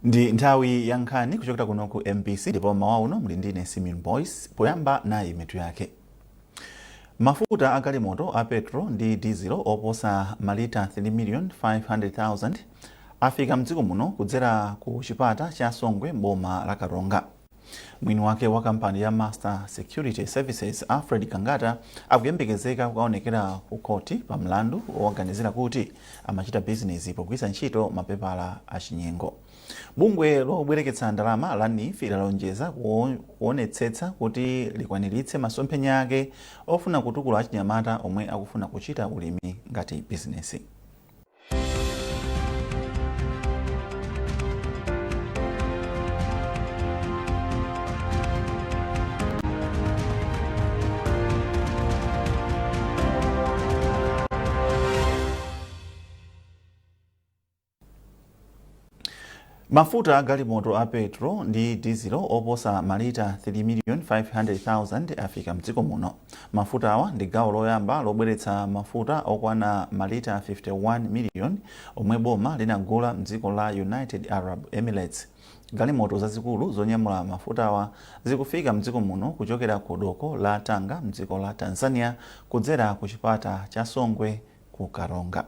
Ndi nthawi ya nkhani kuchokera kuno ku MBC ndipo mawa uno muli ndine Simeon Boyce poyamba nayi mitu yake. Mafuta a galimoto a petro ndi diesel oposa malita 3,500,000 afika mdziko muno kudzera ku chipata cha Songwe mboma la Karonga. Mwini wake wa kampani ya Master Security Services Alfred Kangata akuyembekezeka kukaonekera ku koti pa mlandu oganizira kuti amachita business pogwiritsa ntchito mapepala a chinyengo. Bungwe lobwereketsa ndalama la NIF lalonjeza kuonetsetsa kuti likwaniritse masomphenya ake ofuna kutukula achinyamata omwe akufuna kuchita ulimi ngati business. Mafuta a galimoto a petro ndi diesel oposa malita 3,500,000 afika mdziko muno. Mafuta awa ndi gawo loyamba lobweretsa mafuta okwana malita 51 million omwe boma linagula mdziko la United Arab Emirates. Galimoto zazikulu zonyamula mafuta awa zikufika mdziko muno kuchokera ku doko la Tanga mdziko la Tanzania kudzera ku chipata cha Songwe ku Karonga.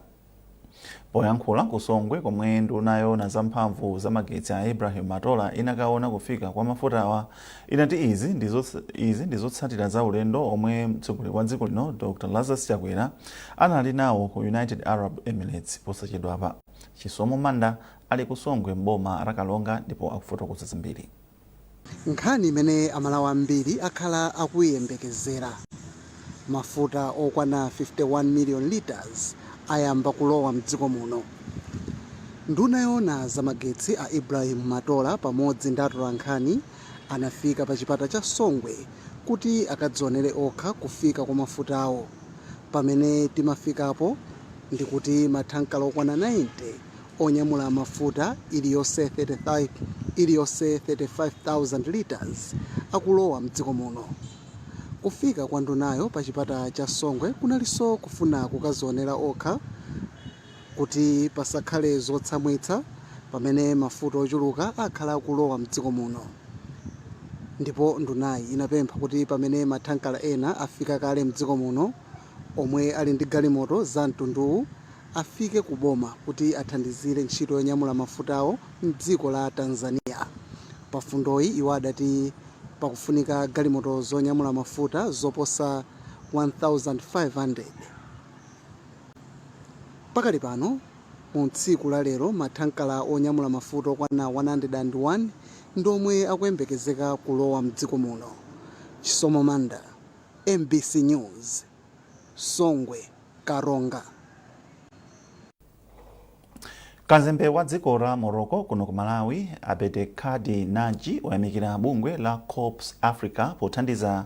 Poyankhula ku Songwe komwe nduna na zamphamvu za magetsi a Ibrahim Matola inakaona kufika kwa mafuta awa inati izi ndizotsatira za ulendo omwe mtsogoleri wa dziko lino Dr. Lazarus Chakwera anali nawo ku United Arab Emirates posachedwapa. Chisomo Manda ali ku Songwe mboma la Karonga ndipo akufotokoza zambiri. Nkhani imene amalawi ambiri akhala akuyembekezera. Mafuta okwana 51 million liters ayamba kulowa mdziko muno. Nduna yona za magetsi a Ibrahim Matola pamodzi ndi atolankhani anafika pa chipata cha Songwe kuti akadzionere okha kufika kwa mafuta awo. Pamene timafikapo ndi kuti mathankala okwana 90 onyamula mafuta iliyonse 35,000 liters akulowa mdziko muno. Kufika kwa ndunayo pa chipata cha Songwe kunalinso kufuna kukazionera okha kuti pasakhale zotsamwitsa pamene mafuta ochuluka akhala akulowa mdziko muno. Ndipo ndunayi inapempha kuti pamene mathankala ena afika kale mdziko muno omwe ali ndi galimoto za mtunduwu afike kuboma kuti athandizire ntchito yonyamula mafutawo mdziko la Tanzania. Pafundoyi iwo adati pakufunika galimoto zonyamula mafuta zoposa 1,500. Pakali pano mu tsiku la lero mathankala onyamula mafuta okwana 101 ndomwe akuyembekezeka kulowa mdziko muno. Chisomo Manda, MBC News, Songwe, Karonga. Kazembe wa dziko la Morocco kuno ku Malawi Abdelkader Naji wayamikira bungwe la Corps Africa pothandiza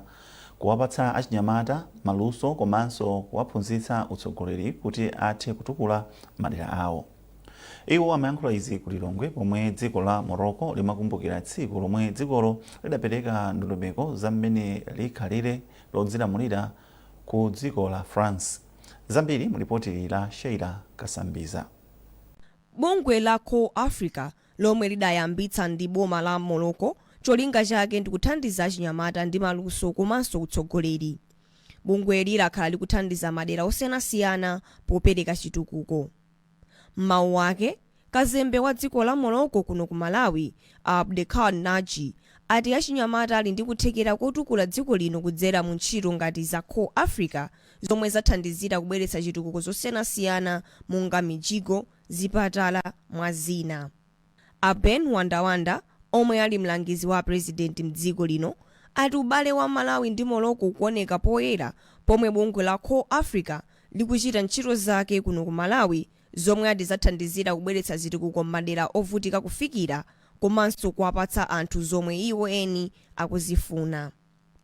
kuwapatsa achinyamata maluso komanso kuwaphunzitsa utsogoleri kuti athe kutukula madera awo. Iwo amayankhula izi ku Lilongwe pomwe dziko la Morocco limakumbukira tsiku lomwe dzikolo lidapereka ndondomeko za mmene likhalire lodzilamulira ku dziko la France. Zambiri mu ripoti la Sheila Kasambiza. Bungwe la Corps Africa lomwe lidayambitsa ndi boma la Morocco cholinga chake ndi kuthandiza achinyamata ndi maluso komanso utsogoleri. Bungwe lakhala likuthandiza madera osiyanasiyana popereka chitukuko. M'mawu ake, kazembe wa dziko la Morocco kuno ku Malawi Abdelkader Naji ati achinyamata ali ndi kuthekera kotukula dziko lino kudzera mu ntchito ngati za Corps Africa zomwe zathandizira kubweretsa chitukuko zosiyanasiyana monga mijigo, zipatala mwa zina. Ben Wandawanda omwe ali mlangizi wa president mdziko lino ati ubale wa Malawi ndi Morocco kuoneka poyera pomwe bungwe la Corps Africa likuchita ntchito zake kuno ku Malawi zomwe ati zathandizira kubweretsa zitukuko m'madera ovutika kufikira komanso kuwapatsa anthu zomwe iwo eni akuzifuna.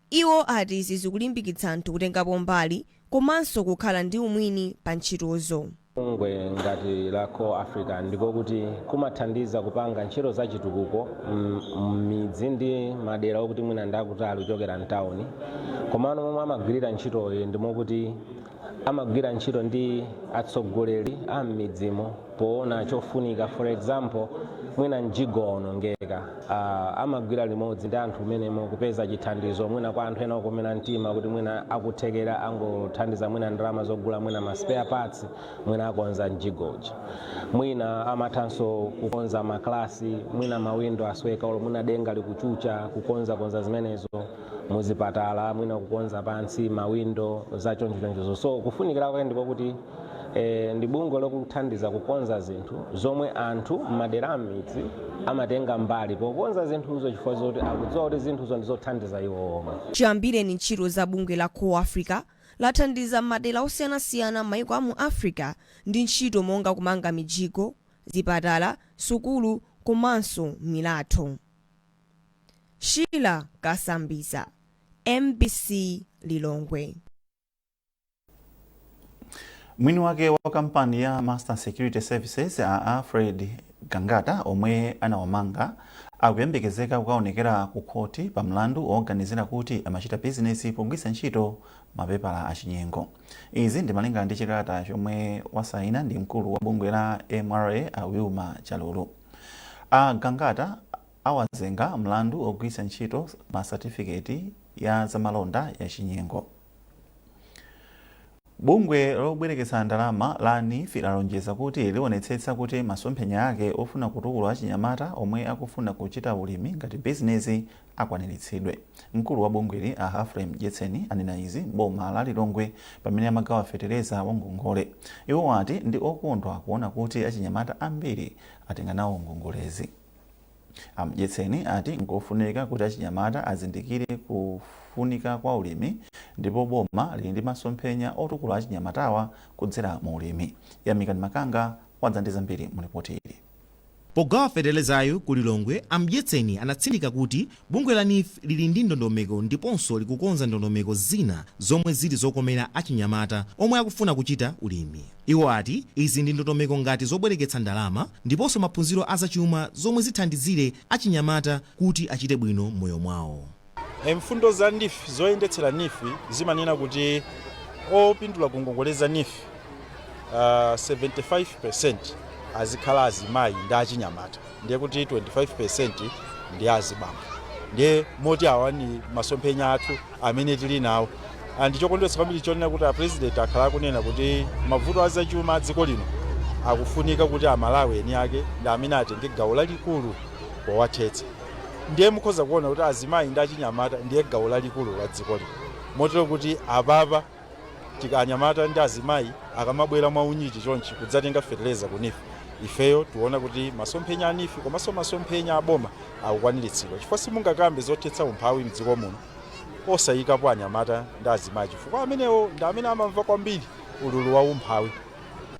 Iwo ati izi zikulimbikitsa anthu kutengapo mbali komanso kukhala ndi umwini pa ntchitozo. Bungwe ngati la Corps Africa ndiko kuti kumathandiza kupanga ntchito za chitukuko m'midzi ndi madera okuti mwina ndakutali kuchokera mtawuni. Komano momwe amagwirira ntchitoyi ndimo kuti amagwira ntchito ndi atsogoleri a m'midzimo poona chofunika. For example, mwina mjigo waonongeka, amagwira limodzi ndi anthu umenemo kupeza chithandizo mwina kwa anthu ena okomera mtima kuti mwina akuthekera angothandiza mwina ndalama zogula mwina ma spare parts mwina akonza mjigoji. Mwina amathanso kukonza maklasi, mwina mawindo asweka olo mwina denga likuchucha, kukonza zimenezo muzipatala, mwina kukonza pansi mawindo za chonchoncho. So kufunikira kwake ndiko kuti ndi bungwe lokuthandiza kukonza zinthu zomwe anthu m'madera amidzi amatenga mbali pokonza zinthuzo chifukwa zoti akudziwa kuti zinthuzo ndizothandiza iwo omwe. Chiyambireni ntchito za bungwe la Core Africa lathandiza madera osiyanasiyana m'mayiko a mu Africa ndi ntchito monga kumanga mijigo, zipatala, sukulu komanso milatho. Sheila Kasambisa, MBC Lilongwe. Mwini wake wa kampani ya Master Security Services Alfred Gangata omwe anawamanga akuyembekezeka kukaonekera ku khoti pa mlandu oganizira kuti amachita bizinesi pogwiritsa ntchito mapepala achinyengo. Izi ndi malingana ndi chikalata chomwe wasaina ndi mkulu wa bungwe la MRA Wilma Chalulu. Gangata awazenga mlandu ogwiritsa ntchito ma certificate ya zamalonda ya chinyengo. Bungwe lobwerekesa ndalama la NIF lalonjeza kuti liwonetsetsa kuti masomphenya ake ofuna kutukula achinyamata omwe akufuna kuchita ulimi ngati bizinesi akwaniritsidwe. Mkulu wa bungweli Hafrem Jetseni anena izi boma la Lilongwe pamene amagawa fetereza wa ngongole. Iwo ati ndi okondwa kuona kuti achinyamata ambiri atenga nawo ngongolezi. Jetseni ati ngofunika kuti achinyamata azindikire kufunika kwa ulimi ndipo boma lili ndi masomphenya otukula achinyamatawa kudzera mu ulimi. Yamikani Makanga wadzandiza mbiri mu ripoti ili. Pogawa feterezayo ku Lilongwe, Jetseni anatsindika kuti bungwe la NIF lili ndi ndondomeko ndiponso likukonza ndondomeko zina zomwe zili zokomera achinyamata omwe akufuna kuchita ulimi. Iwo ati izi ndi ndondomeko ngati zobwereketsa ndalama ndiponso maphunziro azachuma zomwe zithandizire achinyamata kuti achite bwino moyo mwawo. Mfundo za NIF zoyendetsera NIF zimanena kuti opindula kungongoleza NIF 75% azikhala azimayi ndi achinyamata, ndiye kuti 25% ndi azibambo. Ndiye moti awa ni masomphenya athu amene tili nawo. Ndichokondwetsa kwambiri chonena kuti president akhala kunena kuti mavuto azachuma dziko lino akufunika kuti amalawi eni ake ndi amene atenge gawo lalikulu powathetsa. Ndiye mukhoza kuona kuti azimayi ndi achinyamata ndiye gawo lalikulu la dziko lino. Motero kuti ababa tikanyamata ndi azimayi akamabwera mwaunyichi chonchi kudzatenga fetereza ku NIF, ifeyo tuona kuti masomphenya a NIF komanso masomphenya aboma akukwaniritsidwa. Chifukwa simungakambe zothetsa umphawi mdziko muno osayikapo anyamata ndi azimayi, chifukwa amenewo ndi amene amamva kwambiri ululu wa umphawi.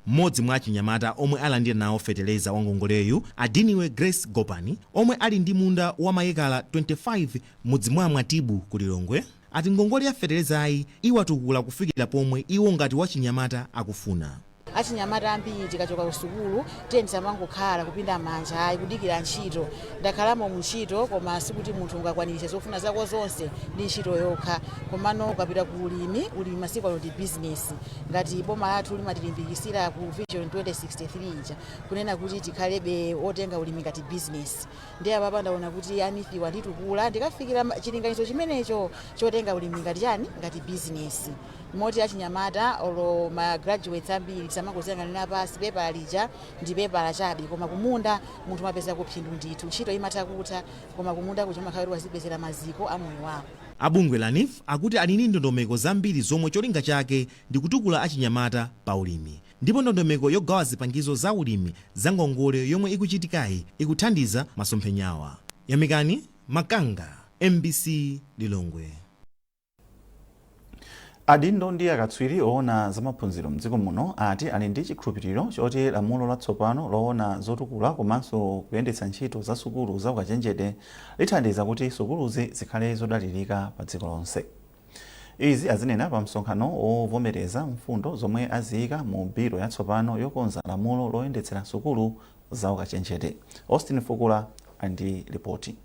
Mmodzi mwa achinyamata omwe alandira nawo fetereza wa ngongoleyu adiniwe Grace Gopani omwe ali ndi munda wa mayekala 25 mudzi mwa Mwatibu ku Lilongwe ati ngongole ya feterezayi iwatukula kufikira pomwe iwo ngati wachinyamata akufuna. Achinyamata ambiri tikachoka ku sukulu tenza mangokhala kupinda manja ayi kudikira ntchito. Ndakhalamo mu ntchito koma sikuti munthu ungakwanise zofuna zako zonse ndi ntchito yokha. Komano ukapita ku ulimi masiku ano ndi business. Ngati boma lathu limatilimbikisira ku Vision 2063 ija kunena kuti tikhalebe otenga ulimi ngati business. Ndiye apapa ndaona kuti anifi wanditukula ndikafikira chilinganizo chimenecho chotenga ulimi ngati chani ngati business. Moti achinyamata olo ma graduates ambiri samangoziyang'anira pasi pepa lija ndi pepa lachabe, koma kumunda munthu mapeza kuphindu ndithu ntchito imatakuta, koma kumunda kuchoma khawiri wazipezera maziko a moyo wako. Abungwe la NIF akuti ali ndi ndondomeko zambiri zomwe cholinga chake ndi kutukula achinyamata pa ulimi, ndipo ndondomeko yogawa zipangizo za ulimi za ngongole yomwe ikuchitikayi ikuthandiza masomphenyawa. Yamikani Makanga, MBC Lilongwe. Adindo ndi akatswiri oona zamaphunziro mdziko muno ati ali ndi chikhulupiriro choti lamulo latsopano loona zotukula komanso kuyendetsa ntchito za sukulu za ukachenjede lithandiza kuti sukuluzi zikhale zodalirika pa dziko lonse. Izi azinena pa msonkhano ovomereza mfundo zomwe aziyika mu biro yatsopano yokonza lamulo loyendetsera sukulu za ukachenjede. Austin Fukula andi ripoti.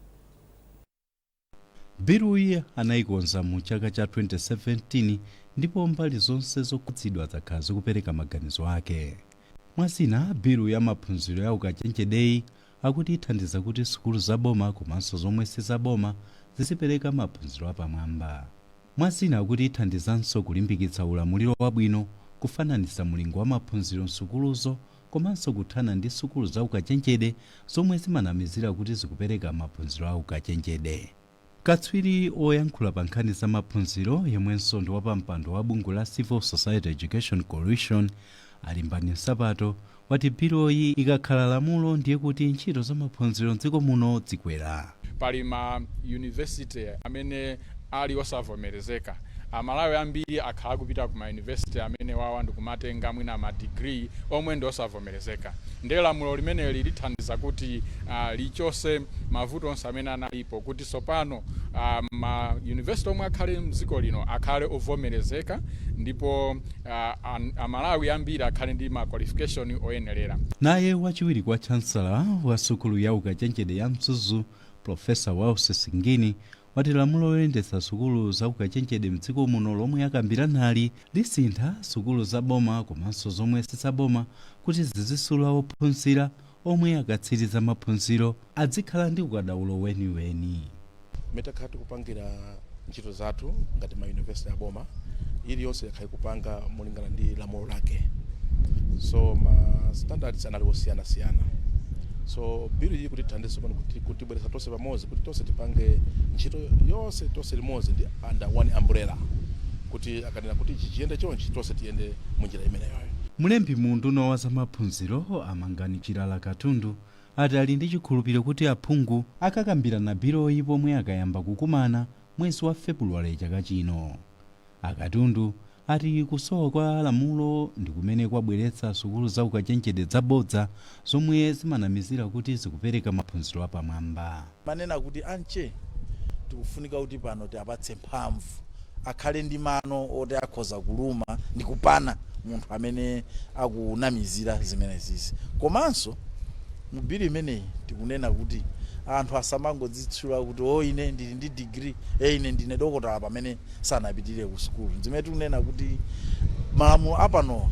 biluyi anayikonza mu chaka cha 2017 ndipo mbali zonse zokhudzidwa zakhala zikupereka maganizo ake. Mwazina, bilu ya maphunziro ya ukachenjedeyi akuti ithandiza kuti sukulu zaboma komanso zomwe sizaboma zizipereka maphunziro apamwamba. Mwazina akuti ithandizanso kulimbikitsa ulamuliro wabwino, kufananisa mulingo wa maphunziro msukuluzo komanso kuthana ndi sukulu za ukachenjede zomwe zimanamizira kuti zikupereka maphunziro a ukachenjede. Katswiri oyankhula pa nkhani za maphunziro yemwenso ndi wapampando wa bungwe la Civil Society Education Coalition Alimbani Nsapato wati biluyi ikakhala lamulo ndiye kuti ntchito za maphunziro mdziko muno zikwera. Pali ma university amene ali osavomerezeka, amalawi ambiri akhala kupita ku ma university amene wawa ndikumatenga mwina ma degree omwe ndi osavomerezeka. Ndiye lamulo limeneli lithandiza kuti lichose mavuto onse amene analipo kuti sopano ma university omwe akhale mdziko lino akhale ovomerezeka ndipo amalawi ambiri akhale ndi ma qualification oyenerera. Naye wachiwiri kwa chancellor wa sukulu ya ukachenjede ya Mzuzu, Profesa Wause Singini, wati lamulo loyendetsa sukulu za ukachenjede mdziko muno lomwe akambirana lisintha sukulu za boma komanso zomwe sizaboma kuti zizisula ophunzira omwe akatsiriza maphunziro adzikhala ndi ukadaulo weniweni. Metakhala tikupangira ntchito zathu ngati ma university aboma iliyonse yakhala kupanga molingana ndi lamulo lake, so ma standards anali osiyana-siyana. So bilu iyi kuti thandize kuti bweresa tonse pamodzi kuti tonse tipange ntchito yonse tonse limodzi ndi under one umbrella kuti akanena kuti chiyende chonchi tonse tiyende munjira imeneyo. Mulembi munduna wa za maphunziro Amangani Chilala Katundu ati ali ndi chikhulupiriro kuti aphungu akakambirana biluyi pomwe akayamba kukumana mwezi wa Februwale chaka chino. Akatundu ati kusowa kwa lamulo ndi kumene kwabweretsa sukulu za ukachenjede zabodza zomwe zimanamizira kuti zikupereka maphunziro apamwamba. Manena kuti anche tikufunika kuti pano tiapatse mphamvu, akhale ndi mano oti akhoza kuluma ndi kupana munthu amene akunamizira zimenezi. Komanso mu bilu imeneyi tikunena kuti anthu asamangodzitchula kuti ine ndili ndi degree, ine ndine dokotala pamene sanapitire ku sukulu. Zimene tikunena kuti malamulo apano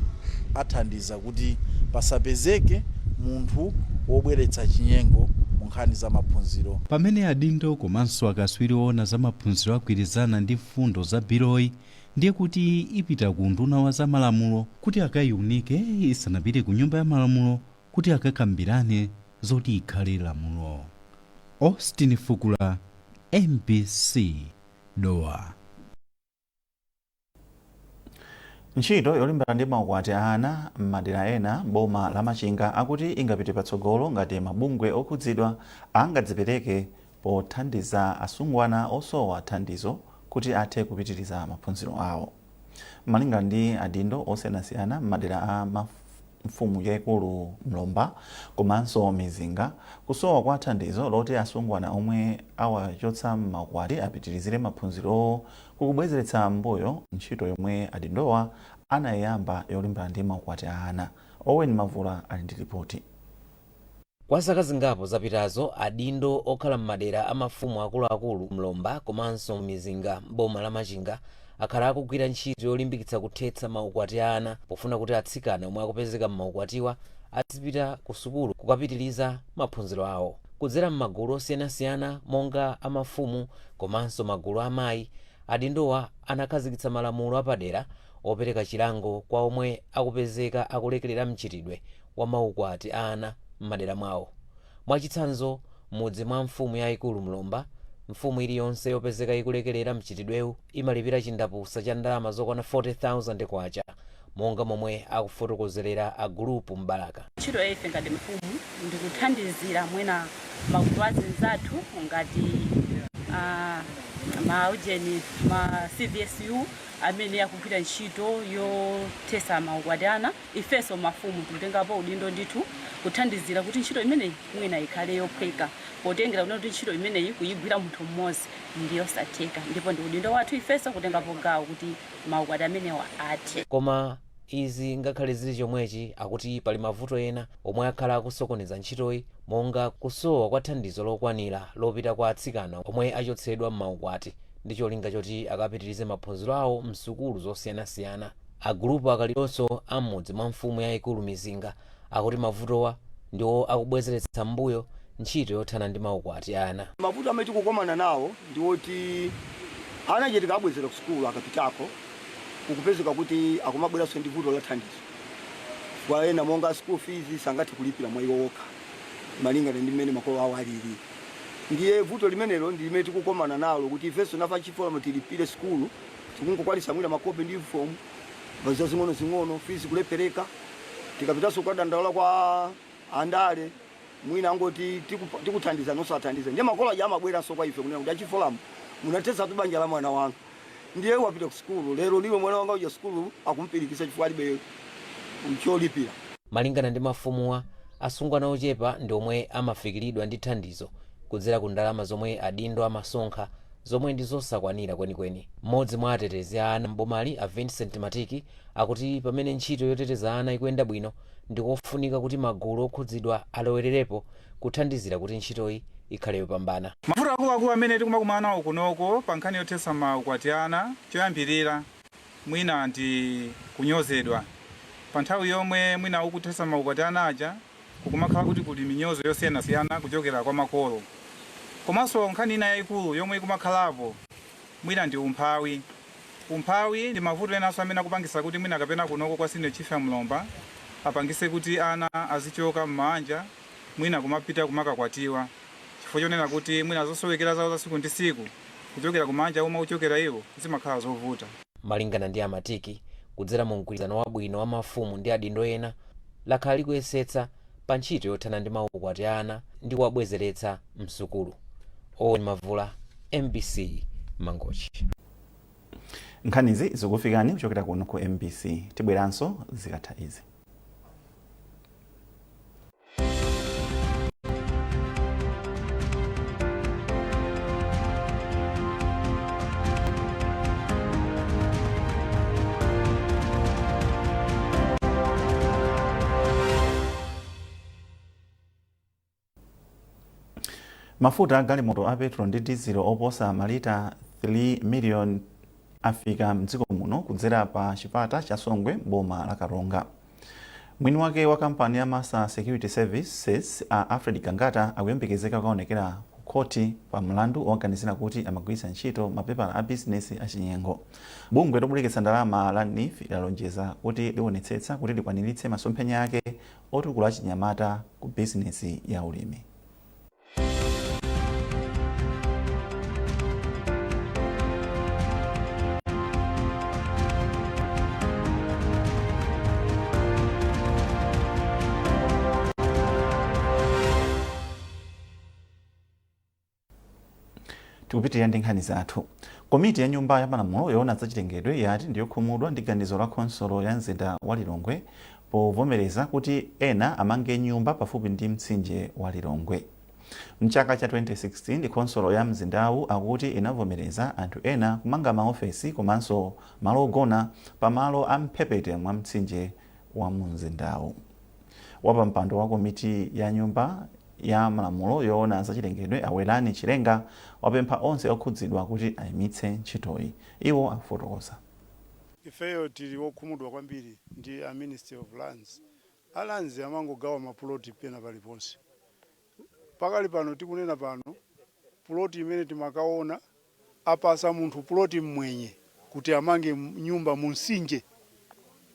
athandiza kuti pasapezeke munthu wobweretsa chinyengo mu nkhani za maphunziro. Pamene adindo komanso akatswiri ona za maphunziro agwirizana ndi mfundo za biluyi, ndiye kuti ipita ku nduna wa za malamulo kuti akayiunike isanapite ku nyumba ya malamulo kuti akakambirane zoti ikhale lamulo. Austin Fukula, MBC, Doha. Ntchito yolimbana ndi maukwati a ana m'madera ena boma la Machinga akuti ingapite patsogolo ngati mabungwe okhudzidwa angadzipereke pothandiza asungwana osowa thandizo kuti athe kupitiriza maphunziro awo. Malinga ndi adindo osiyanasiyana m'madera a mfumu yaikulu Mlomba komanso Mizinga, kusowa kwa thandizo loti asungwana omwe awachotsa maukwati apitirizire maphunziro kukubwezeretsa mbuyo ntchito yomwe adindowa anayamba yolimbana ndi maukwati a ana. Owen Mavula ali ndi ripoti. Kwa zaka zingapo zapitazo, adindo okhala m'madera a mafumu akuluakulu Mlomba komanso Mizinga boma la Machinga akhala akugwira ntchito yolimbikitsa kuthetsa maukwati a ana pofuna kuti atsikana omwe akupezeka m'maukwatiwa azipita ku sukulu kukapitiriza maphunziro awo. Kudzera m'magulu osiyanasiyana monga amafumu komanso magulu amayi, adindowa anakhazikitsa malamulo apadera opereka chilango kwa omwe akupezeka akulekerera mchitidwe wa maukwati a ana m'madera mwawo. Mwachitsanzo, mudzi mwa mfumu yaikulu Mlomba, mfumu iliyonse yopezeka ikulekerera mchitidwewu imalipira chindapusa cha ndalama zokwana 40,000 kwacha, monga momwe akufotokozerera a gulupu Mbalaka. Ntchito ife ngati mfumu ndikuthandizira mwina magulu anzathu ngati maujeni ma CVSU amene akugwira ntchito yothetsa maukwati ana. Ifenso mafumu tikutengapo udindo ndithu kuthandizira kuti ntchito imeneyi mwina ikhale yophweka, potengera kuti ntchito imeneyi kuyigwira munthu mmodzi ndiyosatheka, ndipo ndi udindo wathu ifenso kutengapo gawo kuti maukwati amenewa athe. Koma izi ngakhale zili chomwechi akuti pali mavuto ena omwe akhala akusokoneza ntchitoyi, monga kusowa kwa thandizo lokwanira lopita kwa atsikana omwe achotsedwa m'maukwati ndi cholinga choti akapitirize maphunziro awo msukulu zosiyanasiyana. Agulupu akalilonso am'mudzi mwa mfumu yayikulu Mizinga akuti mavutowa ndiwo akubwezeretsa mbuyo ntchito yothana ndi maukwati ana. Mavuto amene tikukomana nawo ndiwoti ana chete kabwezera ku sukulu akapitako kukupezeka kuti akumabweranso ndi vuto la thandizo. Kwa ena monga school fees sangati kulipira mwa iwo okha malingana ndi mmene makolo awo alili. Ndiye vuto limenelo ndi limene tikukomana nalo kuti ifenso nafa chifola tilipire sukulu tikungokwalisa mwina makope ndi uniform baza zing'ono fees kulepereka tikapitanso kwa dandaula kwa andale mwina angoti tikuthandiza nosathandiza. Ndiye makolo aja amabweranso kwa ife kunena kuti achifolamu munatesa banja la mwana wanga ndiye wapita ku sukulu lero liwe mwana wanga uja sukulu akumpirikisa chifukwa alibe ucholipira. Malingana ndi mafumuwa, asungwana ochepa ndi omwe amafikiridwa ndi thandizo kudzera ku ndalama zomwe adindo amasonkha zomwe ndi zosakwanira kwenikweni. Mmodzi mwa atetezi a ana mbomali a Vincent Matiki akuti pamene ntchito yoteteza ana ikuyenda bwino ndi kofunika kuti magulu okhudzidwa alowererepo kuthandizira kuti ntchitoyi ikhale yopambana. Mavuto akuluakulu amene tikumakumana nawo kunoko pa nkhani yothetsa maukwati ana, choyambirira mwina ndi kunyozedwa. Pa nthawi yomwe mwina ukuthetsa maukwati ana aja kukumakhala kuti kuli minyozo yosiyanasiyana kuchokera kwa makolo. Komanso nkhani ina yayikulu yomwe ikumakhalapo mwina ndi umphawi. Umphawi ndi mavuto enanso amene akupangisa kuti mwina kapena kunoko kwa senior chief ya Mlomba apangise kuti ana azichoka m'manja mwina kumapita kumakakwatiwa. Chifukwa chonena kuti mwina zosowekera zawo za siku ndi siku kuchokera kumanja omwe uchokera iwo zimakhala zovuta. Malingana ndi Amatiki, kudzera mu mgwirizano wabwino wa mafumu ndi adindo ena lakhala likuyesetsa pa ntchito yothana ndi maukwati ana ndi kuwabwezeretsa msukulu. Owen Mavula, MBC Mangochi. Nkhanizi zikufikani kuchokera kuno ku MBC. Tibweranso zikatha izi. Mafuta galimoto a petrol ndi diesel oposa malita 3 million afika mdziko muno kudzera pa chipata cha Songwe boma la Karonga. Mwini wake wa kampani ya Masa Security Services a Alfred Kangata akuyembekezeka kuonekera ku koti pa mlandu oganizira kuti amagwiritsa ntchito mapepala a business achinyengo. Bungwe lobwereketsa ndalama la NIF lalonjeza kuti liwonetsetsa kuti likwaniritse masomphenya ake otukula achinyamata ku business ya ulimi. Tikupitira ndi nkhani zathu. Komiti ya nyumba ya malamulo yoona zachitengedwe yati ndiyokhumudwa ndi ganizo la khonsolo ya mzinda wa Lilongwe povomereza kuti ena amange nyumba pafupi ndi mtsinje wa Lilongwe. Mchaka cha 2016 khonsolo ya mzindawu akuti inavomereza anthu ena kumanga maofesi komanso malo ogona pamalo a mphepete mwa mtsinje wa mzindawu. Wapampando wa komiti ya nyumba ya malamulo yoona zachitengedwe Awelani Chilenga wapempha onse okhudzidwa kuti ayimitse ntchitoyi. Iwo akufotokoza. Ifeyo tili wokhumudwa kwambiri ndi a Ministry of Lands. Alanzi amangogawa mapuloti pena paliponse. Pakali pano tikunena pano puloti imene timakaona apasa munthu puloti mmwenye kuti amange nyumba munsinje.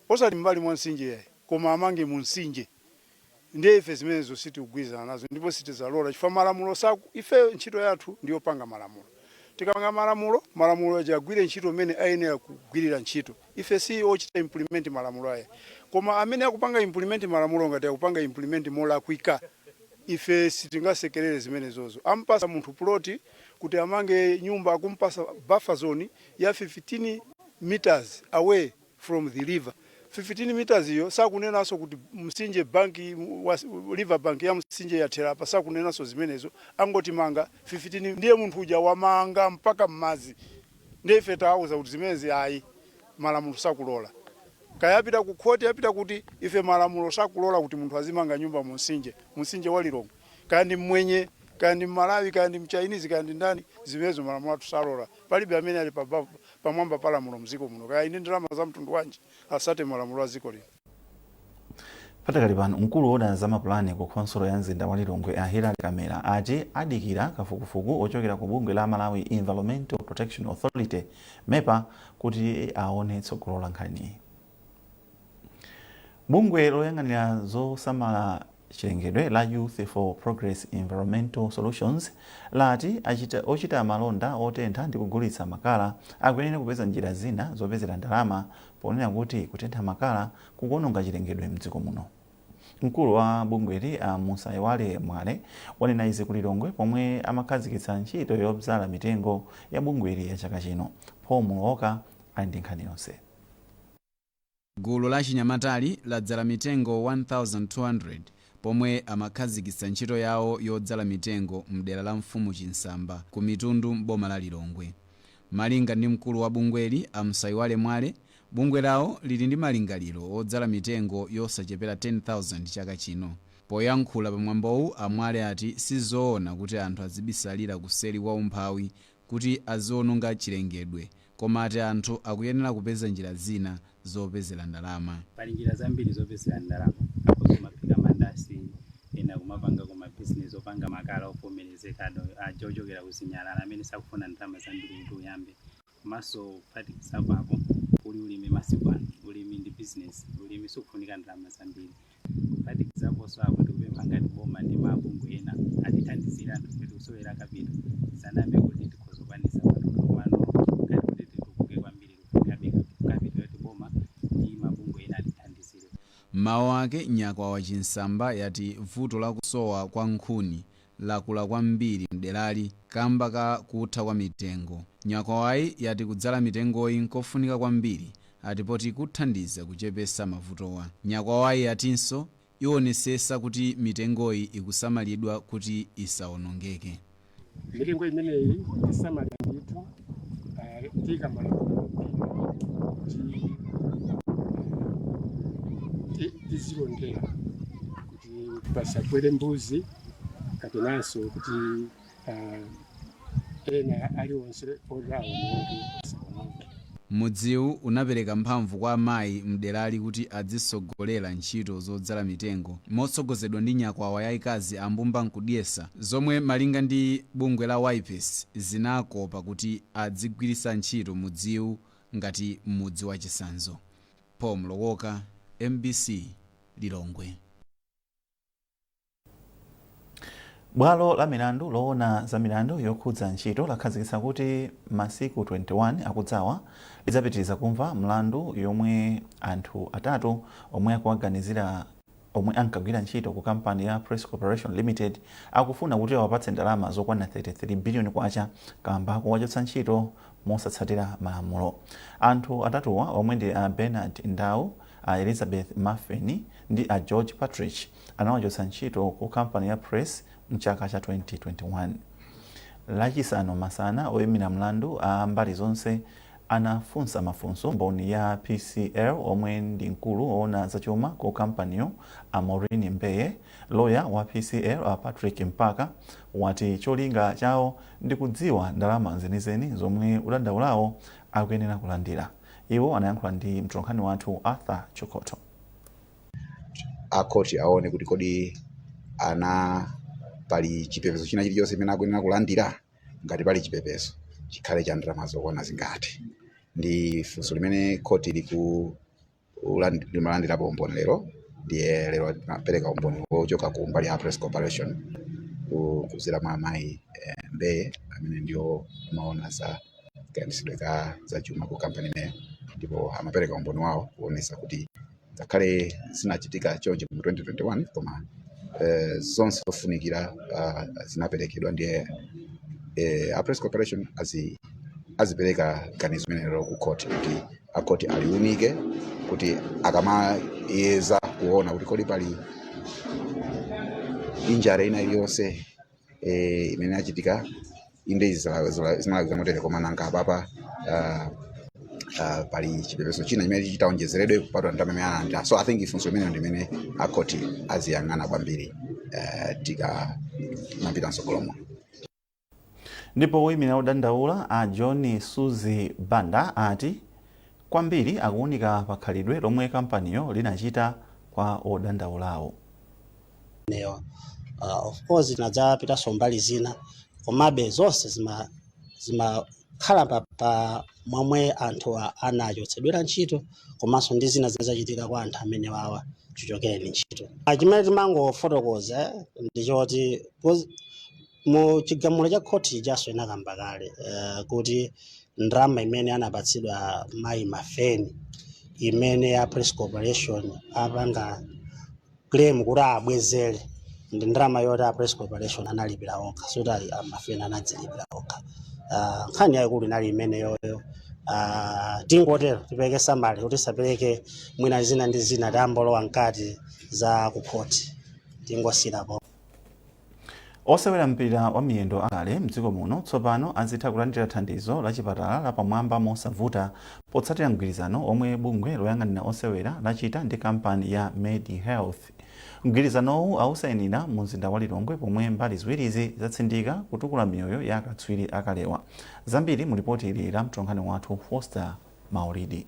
Osati mbali mwa nsinje yayi koma amange munsinje. Ndiye ife zimenezo sitikugwirizana nazo ndipo sitizalola chifukwa malamulo saku ife ntchito yathu ndiyo panga malamulo. Tikapanga malamulo ajagwire ntchito mene ayenera kugwirira ntchito. Ife si ochita implement malamulo aya. Koma amene akupanga implement malamulo ngati akupanga implement molakwika ife sitingasekerere zimenezozo. Ampasa munthu ploti kuti amange nyumba akumpasa buffer zone ya 15 meters away from the river. 15 meters iyo sakunenaso kuti msinje banki river bank ya msinje ya Terapa sakunenaso zimenezo angoti manga 15 ndiye munthu uja wamanga mpaka mmazi. Ndiye ife tawuza kuti zimenezi ayi malamulo sakulola. kaya apita ku khoti apita kuti ife malamulo sakulola kuti munthu azimanga nyumba mumtsinje wa Lilongwe, kaya ndi mwenye, kaya ndi Malawi, kaya ndi Mchinese, kaya ndi ndani, zimenezo malamulo atusalola. Palibe amene ali pamwamba palamulo mziko muno, kaya ine ndalama za mtundu wanji asate malamulo a ziko lino. Patakali pano mkulu woona za mapulani ku khonsolo ya mzinda wa Lilongwe Hilary Kamera ati adikira kafukufuku ochokera ku bungwe la Malawi Environmental Protection Authority MEPA kuti aone tsogolo la nkhani. Bungwe loyang'anira zosamala chilengedwe la Youth for Progress Environmental Solutions lati ochita malonda otentha ndi kugulitsa makala akuyenera kupeza njira zina zopezera ndalama ponena kuti kutentha makala kukuononga chilengedwe mdziko muno. Mkulu wa bungweli Musaiwale Mwale wanena izi ku Lilongwe pomwe amakhazikitsa ntchito yodzala mitengo ya bungweli ya chaka chino. Paul Muloka ali ndi nkhani yonse. Gulu la chinyamatali ladzala mitengo 1200 pomwe amakhazikitsa ntchito yawo yodzala mitengo mdera la Mfumu Chinsamba ku Mitundu m'boma la Lilongwe. Malinga ndi mkulu wa bungweli Musaiwale Mwale, bungwe lawo lili ndi malingaliro odzala mitengo yosachepera 10,000 chaka chino. Poyankhula pamwambowu Amwale ati sizoona kuti anthu azibisalira kuseri kwa umphawi kuti aziononga chilengedwe, koma ati anthu akuyenera kupeza njira zina zopezera ndalama. Pali njira zambiri zopezera ndalama, apo kumapika mandasi, ena kumapanga kuma business opanga makala ovomerezeka ochokera kuzinyalala amene sakufuna ndalama zambiri kuti uyambe. Komanso kuphatikizapo apo uli ulimi masiku ano, ulimi ndi business, ulimi sukufunika ndalama zambiri. Kuphatikizapo so apo tikupempha ngati boma ndi mabungwe ena atithandizira anthu kuti kusowera kapita sanambe kuti tikhozokwanisa pano komano ngati kuti titukuke kwambiri kufunika kapita yoti boma ndi mabungwe ena atithandizire. Mawu ake Nyakwawa Chinsamba yati vuto la kusowa kwa nkhuni lakula kwambiri mderali kamba ka kutha kwa mitengo. Nyakwawayi yati kudzala mitengoyi nkofunika kwambiri atipoti kuthandiza kuchepesa mavutowa. Nyakwawayi yatinso ionesesa kuti mitengoyi ikusamalidwa kuti isaonongeke. Mitengo imeneyi isamalira ndithu tikamala tizilondera kuti pasakwere mbuzi kapenanso kuti ena aliwonse orawo saononge. Mudziwu unapereka mphamvu kwa amayi mderali kuti adzisogolera ntchito zodzala mitengo motsogozedwa ndi Nyakwawa yayikazi Ambumba Nkudyesa, zomwe malinga ndi bungwe la Wipes zinakopa kuti adzigwiritsa ntchito mudziwu ngati mudzi wa chisanzo. Paul Muloka, MBC, Lilongwe. Bwalo la milandu loona za milandu yokhudza ntchito lakhazikitsa kuti masiku 21 akudzawa lidzapitiriza kumva mlandu yomwe anthu atatu omwe akuwaganizira omwe ankagwira ntchito ku kampani ya Press Corporation Limited akufuna kuti awapatse ndalama zokwana 33 billion kwacha kamba kuwachotsa ntchito mosatsatira malamulo. Anthu atatuwa omwe ndi Bernard Ndau, Elizabeth Maffeni ndi George Patrick anawachotsa ntchito ku kampani ya Press mchaka cha 2021. Lachisanu masana oyimira mlandu a mbali zonse anafunsa mafunso mboni ya PCL omwe ndi mkulu oona zachuma ku kampaniyo Maureen Mbeye. Lawyer wa PCL Patrick Mpaka wati cholinga chawo ndi kudziwa ndalama zenizeni zomwe udandaulawo akuyenera kulandira. Iwo anayankhula ndi mtolankhani wathu Arthur Chokoto. Akoti aone kuti kodi ana pali chipepeso china chilichonse imene akuyenera kulandira, ngati pali chipepeso chikhale cha ndalama zokwana zingati. Ndi funso limene koti limalandirapo umboni lero, ndiye lero apereka umboni wochoka ku mbali ya Press Corporation kuzira mwa amayi Mbeye amene ndiyo amaona za kayendetsedwe za chuma ku kampani imeneyo, ndipo amapereka umboni wawo kuonesa kuti ngakhale zinachitika chonje mu 2021 koma zonse zofunikira zinaperekedwa. Ndiye a Press Corporation azipereka ganizo limenelo ku court kuti akoti aliunike kuti akamayeza kuona kuti kodi pali injury ina iliyonse imene yachitika inde zimalakika motere, koma nanga apapa pali chipepeso china chimene chitaonjezeredwe kupatula ndalama imene analandira. So I think ifunso imene ndimene akhoti aziyang'ana kwambiri tikamapita msogolomo. Ndipo woyimira odandaula a John Suzi Banda ati kwambiri akuunika pakhalidwe lomwe kampaniyo linachita kwa odandaulawo. Of course tinadzapita sombali zina komabe zonse zimakhala pa momwe anthu anachotsedwera ntchito komanso ndi zina zinazachitika kwa anthu amene wawa chichokere ntchito. Chimene timangofotokoza ndichoti mu chigamulo cha khoti chaso inakamba kale kuti ndalama imene anapatsidwa mayi Mafeni imene ya Press Corporation apanga claim kuti abwezere ndi ndalama yoti a Press Corporation analipira okha sotali Mafeni anadzilipira okha. Nkhani yayikulu inali imene yoyo tingotero tipereke samali kuti sapereke mwina zina ndi zina tambolowa mkati za kukhoti tingosirapo. Osewera mpira wa miyendo akale mdziko muno tsopano azitha kulandira thandizo la chipatala lapamwamba mosavuta potsatira mgwirizano omwe bungwe loyang'anira osewera lachita ndi kampani ya MediHealth. Mgwirizanowu ausayinira mu mzinda wa Lilongwe pomwe mbali ziwirizi zatsindika kutukula miyoyo ya akatswiri akalewa. Zambiri mu ripoti ili la mtolankhani wathu Foster Maulidi.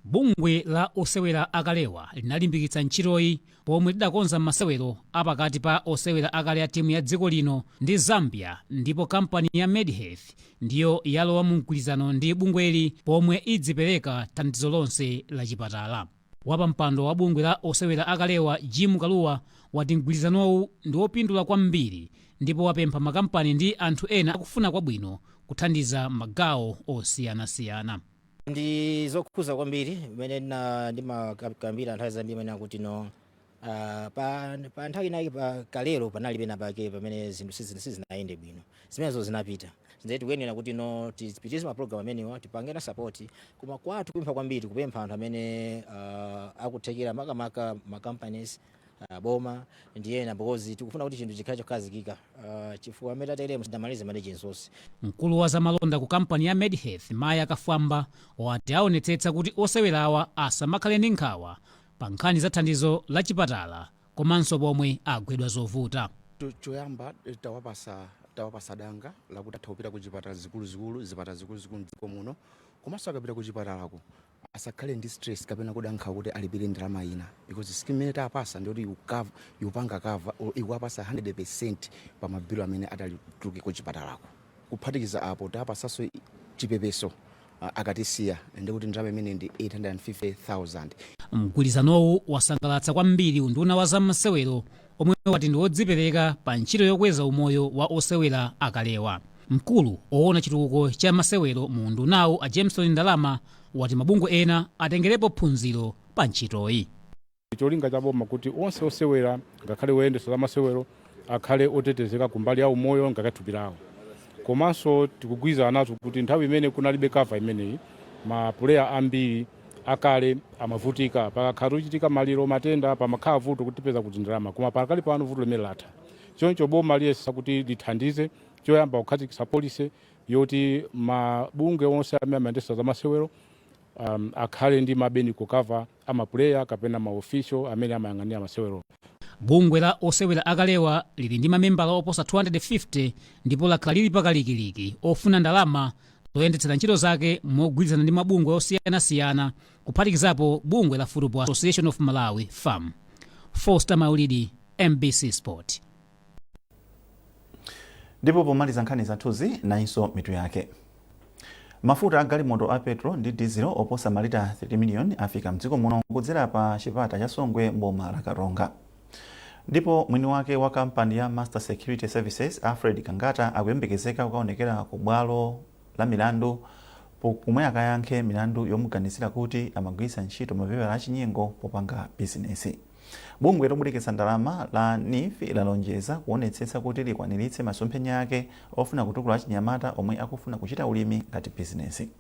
Bungwe la osewera akalewa linalimbikitsa ntchitoyi pomwe lidakonza masewero apakati pa osewera akale a timu ya dziko lino ndi Zambia, ndipo kampani ya MediHealth ndiyo yalowa mu mgwirizano ndi bungweli pomwe idzipereka thandizo lonse la chipatala. Wapampando wa bungwe la osewera akalewa Jim Kaluwa wati mgwirizanowu ndi wopindula kwambiri ndipo wapempha makampani ndi anthu ena akufuna kwabwino kuthandiza magawo osiyanasiyana. Ndi zokhuza kwambiri imene ndimakambira nthawi zambiri imene akuti no pa nthawi inayi kalero panali pena pake pamene zinthu sizinayende bwino zimenezo zinapita ndiye tikuyenera kuti no tipitize maprogramu amenewa tipangena support koma kwathu kupempha kwambiri kupempha anthu amene akuthekera makamaka companies boma ndiye na because tikufuna kuti chinthu chikhale chokhazikika chifukwa amene tatere msidamalize emergency. Mkulu wa zamalonda ku kampani ya MediHealth Maya Kafwamba wati aonetsetsa kuti osewerawa asamakhale ndi nkhawa pa nkhani za thandizo la chipatala komanso pomwe agwedwa zovuta. Choyamba tawapasa danga lakuti atha kupita ku chipatala zipatala zikuluzikulu mdziko muno komanso akapita ku chipatalako asakhale ndi stress kapena kudankha kuti alipire ndalama ina because scheme imene tapasa ndiyoti yupanga cover ikuwapasa 100% pa mabilo amene atalituluke ku chipatalako. Kuphatikiza apo tapasaso chipepeso akatisiya ndikuti ndalama imene ndi 850,000. Mgwirizanowu wasangalatsa kwambiri unduna wa zammasewero omwe wati ndi wodzipereka pa ntchito yokweza umoyo wa osewera akalewa. Mkulu oona chitukuko cha masewero mu undunawu a Jameson Ndalama wati mabungwe ena atengerepo phunziro pa ntchitoyi. Cholinga cha boma kuti onse osewera ngakhale oyendetsa za masewero akhale otetezeka kumbali ya umoyo ngakathupi lawo. Komanso tikugwirizana nazo kuti nthawi imene kunalibe cover imeneyi mapuleya ambiri akale amavutika pakakhala kuchitika maliro matenda pamakhala vuto kutipeza kuti ndalama koma pakali pano vuto limene latha. Choncho boma liyesa kuti lithandize choyamba kukhazikitsa polisi yoti mabungwe onse amene amayendetsa za masewero akhale ndi mabenico cover amapuleya kapena maofficial amene amayang'anira masewero. Bungwe la osewera akalewa lili ndi mamembala oposa 250 ndipo lakhala lili pakalikiliki ofuna ndalama zoyendetsera ntchito zake mogwirizana ndi mabungwe osiyanasiyana kuphatikizapo bungwe la Football Association of Malawi FAM. Foster Maulidi, MBC Sport. Ndipo pomaliza nkhani zathuzi nayinso mitu yake. Mafuta a galimoto a petro ndi diesel oposa malita 30 million afika mdziko muno kudzera pa chipata cha Songwe mboma la Karonga. Ndipo mwini wake wa kampani ya Master Security Services Alfred Kangata akuyembekezeka kukaonekera ku bwalo la milandu pomwe akayankhe milandu yomuganizira kuti amagwiritsa ntchito mapepala achinyengo popanga bizinesi. Bungwe lomulikitsa ndalama la NIF lalonjeza kuonetsetsa kuti likwaniritse masomphenya ake ofuna kutukula achinyamata omwe akufuna kuchita ulimi ngati bizinesi.